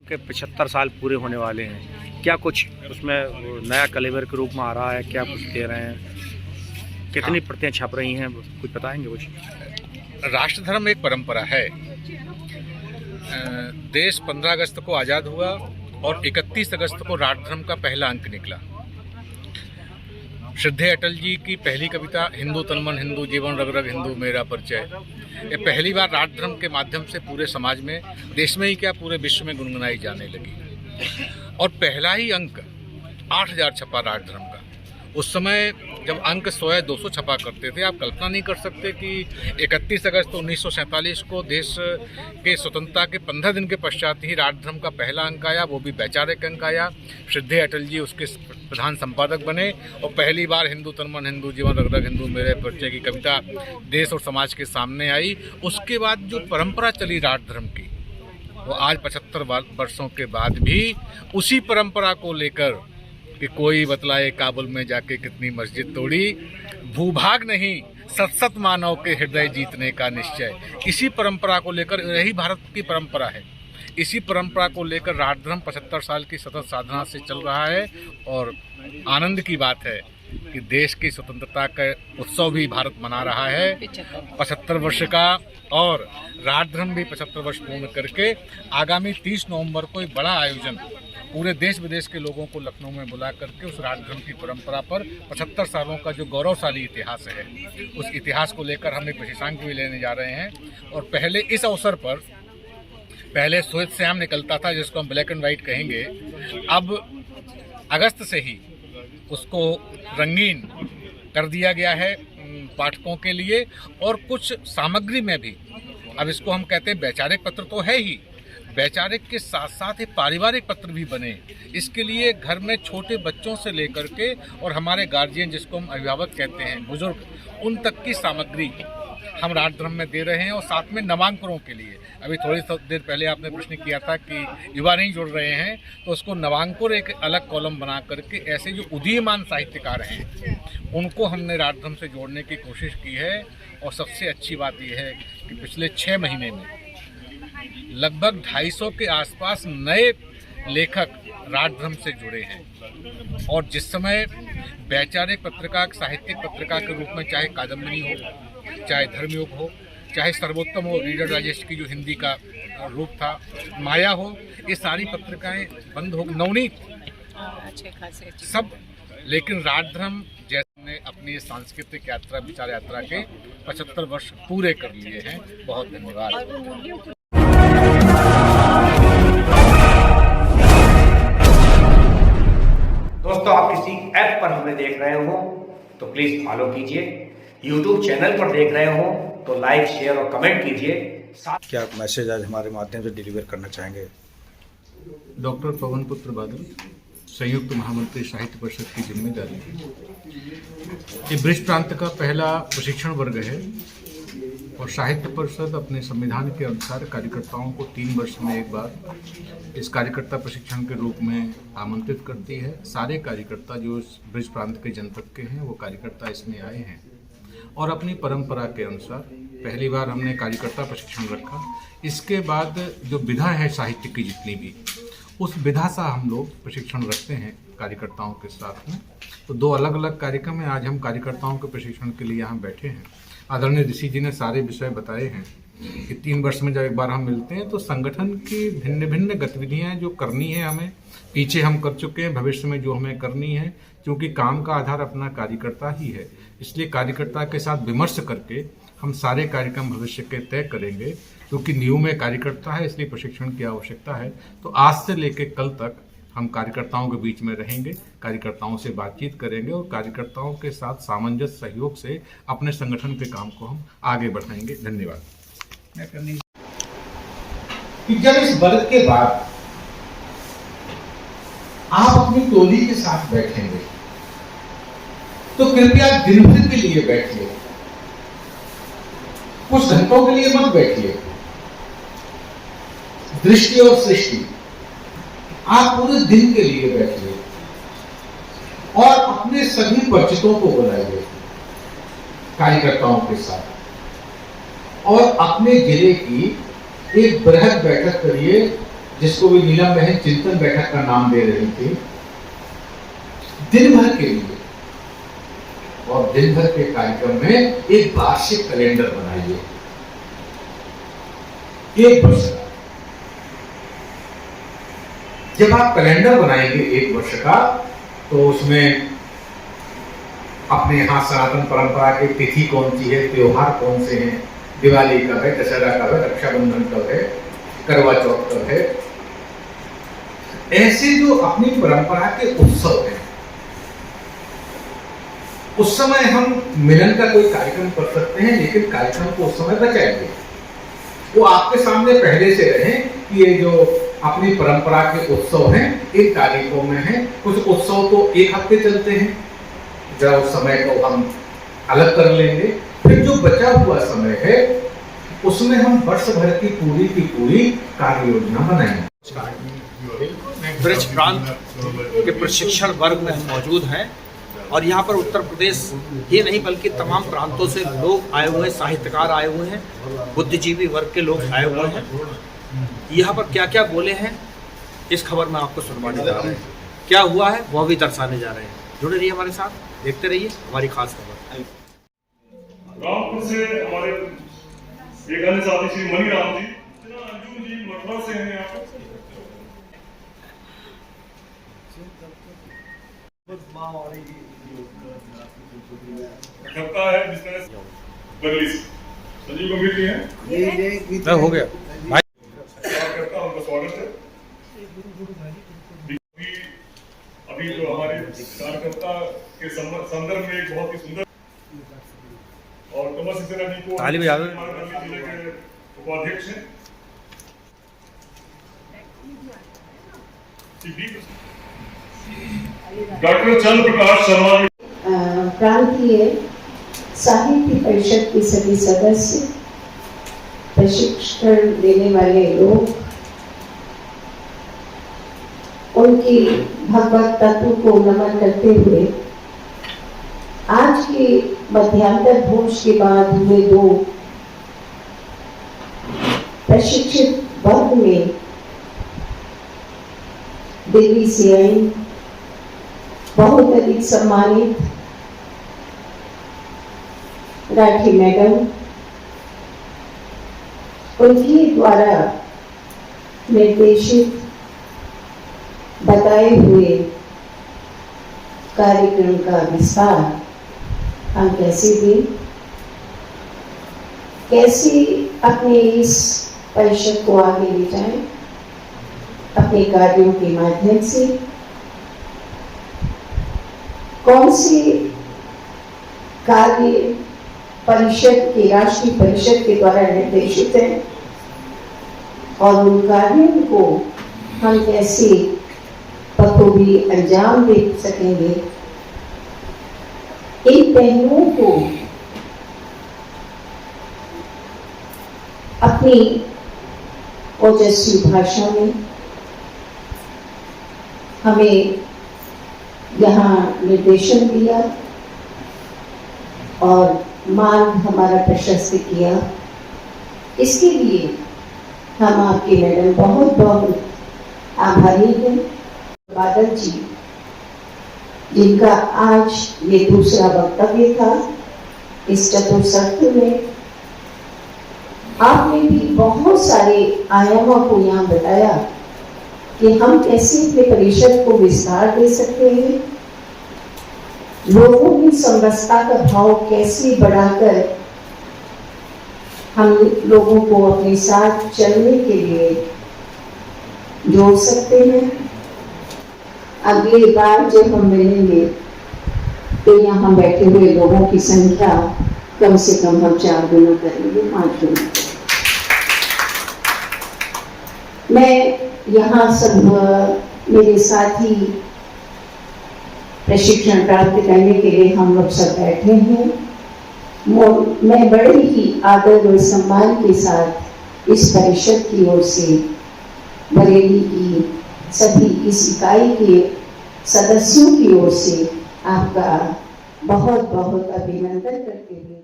के 75 साल पूरे होने वाले हैं, क्या कुछ उसमें नया कलेवर के रूप में आ रहा है, क्या कुछ दे रहे हैं, कितनी प्रतियां छप रही हैं, कुछ बताएंगे कुछ? राष्ट्रधर्म एक परंपरा है। देश 15 अगस्त को आज़ाद हुआ और 31 अगस्त को राष्ट्रधर्म का पहला अंक निकला। श्रद्धेय अटल जी की पहली कविता हिंदू तन मन हिंदू जीवन रग रग हिंदू मेरा परिचय, ये पहली बार राष्ट्रधर्म के माध्यम से पूरे समाज में, देश में ही क्या पूरे विश्व में गुनगुनाई जाने लगी। और पहला ही अंक 8000 छपा राष्ट्रधर्म का। उस समय जब अंक 100-200 छपा करते थे, आप कल्पना नहीं कर सकते कि 31 अगस्त 1947 को देश के स्वतंत्रता के 15 दिन के पश्चात ही राष्ट्रधर्म का पहला अंक आया, वो भी वैचारिक अंक आया। श्रद्धेय अटल जी उसके प्रधान संपादक बने और पहली बार हिंदू तन मन हिंदू जीवन रग रग हिंदू मेरे परिचय की कविता देश और समाज के सामने आई। उसके बाद जो परंपरा चली राष्ट्रधर्म की, वो आज 75 वर्षों के बाद भी उसी परंपरा को लेकर कि कोई बतलाए काबुल में जाके कितनी मस्जिद तोड़ी, भूभाग नहीं सत मानव के हृदय जीतने का निश्चय, इसी परंपरा को लेकर, यही भारत की परंपरा है, इसी परंपरा को लेकर राष्ट्रधर्म 75 साल की सतत साधना से चल रहा है। और आनंद की बात है कि देश की स्वतंत्रता का उत्सव भी भारत मना रहा है 75 वर्ष का, और राष्ट्रधर्म भी 75 वर्ष पूर्ण करके आगामी 30 नवंबर को एक बड़ा आयोजन पूरे देश विदेश के लोगों को लखनऊ में बुला करके उस राष्ट्रधर्म की परंपरा पर 75 सालों का जो गौरवशाली इतिहास है, उस इतिहास को लेकर हम एक विशेषांक भी लेने जा रहे हैं। और पहले इस अवसर पर, पहले श्वेत श्याम निकलता था जिसको हम ब्लैक एंड वाइट कहेंगे, अब अगस्त से ही उसको रंगीन कर दिया गया है पाठकों के लिए। और कुछ सामग्री में भी, अब इसको हम कहते हैं वैचारिक पत्र तो है ही, वैचारिक के साथ साथ पारिवारिक पत्र भी बने। इसके लिए घर में छोटे बच्चों से लेकर के और हमारे गार्जियन जिसको हम अभिभावक कहते हैं, बुजुर्ग, उन तक की सामग्री हम राष्ट्रधर्म में दे रहे हैं। और साथ में नवांकुरों के लिए, अभी थोड़ी देर पहले आपने प्रश्न किया था कि युवा नहीं जुड़ रहे हैं, तो उसको नवांकुर एक अलग कॉलम बना करके ऐसे जो उदीयमान साहित्यकार हैं उनको हमने राष्ट्रधर्म से जोड़ने की कोशिश की है। और सबसे अच्छी बात यह है कि पिछले 6 महीने में लगभग 250 के आसपास नए लेखक राष्ट्रधर्म से जुड़े हैं। और जिस समय वैचारिक पत्रिका, साहित्यिक पत्रिका के रूप में चाहे कादम्बरी हो, चाहे धर्मयुग हो, चाहे सर्वोत्तम हो, रीडर डाइजेस्ट की जो हिंदी का रूप था, माया हो, ये सारी पत्रिकाएं बंद हो, नवनीत सब, लेकिन राष्ट्रधर्म जैसे ने अपनी सांस्कृतिक यात्रा, विचार यात्रा के 75 वर्ष पूरे कर लिए हैं। बहुत धन्यवाद। दोस्तों, आप किसी ऐप पर हमें देख रहे हो तो प्लीज फॉलो कीजिए, YouTube चैनल पर देख रहे हो तो लाइक, शेयर और कमेंट कीजिए। क्या मैसेज आज हमारे माध्यम से डिलीवर करना चाहेंगे? डॉक्टर पवन पुत्र बादल, संयुक्त महामंत्री साहित्य परिषद की जिम्मेदारी है। ये ब्रिज प्रांत का पहला प्रशिक्षण वर्ग है और साहित्य परिषद अपने संविधान के अनुसार कार्यकर्ताओं को 3 वर्ष में एक बार इस कार्यकर्ता प्रशिक्षण के रूप में आमंत्रित करती है। सारे कार्यकर्ता जो इस ब्रिज प्रांत के जनपद के हैं वो कार्यकर्ता इसमें आए हैं और अपनी परंपरा के अनुसार पहली बार हमने कार्यकर्ता प्रशिक्षण रखा। इसके बाद जो विधा है साहित्य की जितनी भी, उस विधा सा हम लोग प्रशिक्षण रखते हैं कार्यकर्ताओं के साथ में। तो 2 अलग अलग कार्यक्रम हैं। आज हम कार्यकर्ताओं के प्रशिक्षण के लिए यहाँ बैठे हैं। आदरणीय ऋषि जी ने सारे विषय बताए हैं कि 3 वर्ष में जब एक बार हम मिलते हैं तो संगठन की भिन्न भिन्न गतिविधियाँ जो करनी है हमें, पीछे हम कर चुके हैं, भविष्य में जो हमें करनी है, क्योंकि काम का आधार अपना कार्यकर्ता ही है, इसलिए कार्यकर्ता के साथ विमर्श करके हम सारे कार्यक्रम भविष्य के तय करेंगे। क्योंकि न्यू में कार्यकर्ता है इसलिए प्रशिक्षण की आवश्यकता है। तो आज से लेकर कल तक हम कार्यकर्ताओं के बीच में रहेंगे, कार्यकर्ताओं से बातचीत करेंगे और कार्यकर्ताओं के साथ सामंजस्य सहयोग से अपने संगठन के काम को हम आगे बढ़ाएंगे। धन्यवाद। जब इस वर्ग के बाद आप अपनी टोली के साथ बैठेंगे तो कृपया दिन भर के लिए बैठिए, कुछ घंटों के लिए मत बैठिए। दृष्टि और सृष्टि, आप पूरे दिन के लिए बैठिए और अपने सभी परिचितों को बुलाइए कार्यकर्ताओं के साथ और अपने जिले की एक बृहद बैठक करिए जिसको भी नीलम बहन चिंतन बैठक का नाम दे रही थी, दिन भर के लिए और दिन भर के कार्यक्रम में एक वार्षिक कैलेंडर बनाइए, एक वर्ष का। जब आप कैलेंडर बनाएंगे एक वर्ष का, तो उसमें अपने यहाँ सनातन परंपरा की तिथि कौन सी है, त्योहार कौन से हैं, दिवाली कब है, दशहरा कब है, रक्षाबंधन कब है, करवा चौथ कब है, ऐसे जो अपनी परंपरा के उत्सव हैं, उस समय हम मिलन का कोई कार्यक्रम कर सकते हैं, लेकिन कार्यक्रम को उस समय बचाएंगे। वो आपके सामने पहले से रहे कि ये जो अपनी परंपरा के उत्सव हैं, इन तारीखों में हैं। कुछ उत्सव तो एक हफ्ते चलते हैं, जरा उस समय को हम अलग कर लेंगे। फिर जो बचा हुआ समय है, उसमें हम वर्ष भर की पूरी कार्य योजना बनाएंगे। ब्रज प्रांत के प्रशिक्षण वर्ग में हम मौजूद हैं और यहाँ पर उत्तर प्रदेश ही नहीं बल्कि तमाम प्रांतों से लोग आए हुए हैं, साहित्यकार आए हुए हैं, बुद्धिजीवी वर्ग के लोग आए हुए हैं। यहाँ पर क्या क्या बोले हैं इस खबर में आपको सुनवाने जा रहे हैं, क्या हुआ है वह भी दर्शाने जा रहे हैं। जुड़े रहिए हमारे साथ, देखते रहिए हमारी खास खबर। रामपुर से हमारे एक अन्य साथी श्री मनी राम जी, अर्जुन जी मथुरा से हैं यहाँ करता है बिजनेस बदली संजीव गंभीर जी हैं। हो गया करता उनका स्वागत है। अभी जो हमारे कार्यकर्ता के संदर्भ में एक बहुत ही सुंदर और कमर सिंह जी को ताली बजा दो। जिले के उपाध्यक्ष हैं। डॉक्टर चंद्र प्रकाश शर्मा प्रांतीय साहित्य परिषद के सभी सदस्य, प्रशिक्षण देने वाले लोग, उनकी भगवत तत्व को नमन करते हुए आज के मध्यांतर भोज के बाद हुए 2 प्रशिक्षित वर्ग में दिल्ली से आई बहुत अधिक सम्मानित राठी मैडम, उनके द्वारा निर्देशित बताए हुए कार्यक्रम का विस्तार हम कैसे दें, कैसे अपने इस परिषद को आगे ले जाएं अपने कार्यों के माध्यम से, कौन से कार्य परिषद के राष्ट्रीय परिषद के द्वारा निर्देशित है और उन कार्यों को हम कैसे बखूबी अंजाम दे सकेंगे। इन पहलुओं को अपनी ओजस्वी भाषा में हमें यहाँ निर्देशन दिया और मान हमारा प्रशस्त किया। इसके लिए हम आपके मैडम बहुत बहुत आभारी हैं। बादल जी, जिनका आज ये दूसरा वक्तव्य था इस चतुर्सत्र में, आपने भी बहुत सारे आयामों को यहाँ बताया कि हम कैसे अपने परिषद को विस्तार दे सकते हैं, लोगों की समरसता का भाव कैसे बढ़ाकर हम लोगों को अपने साथ चलने के लिए जोड़ सकते हैं। अगली बार जब हम मिलेंगे तो यहाँ बैठे हुए लोगों की संख्या कम से कम हम 4 गुना करेंगे, 5 गुना। मैं यहाँ सब मेरे साथी प्रशिक्षण प्राप्त करने के लिए हम लोग सब बैठे हैं। मैं बड़े ही आदर और सम्मान के साथ इस परिषद की ओर से बरेली की सभी इस इकाई के सदस्यों की ओर से आपका बहुत बहुत अभिनंदन करते हुए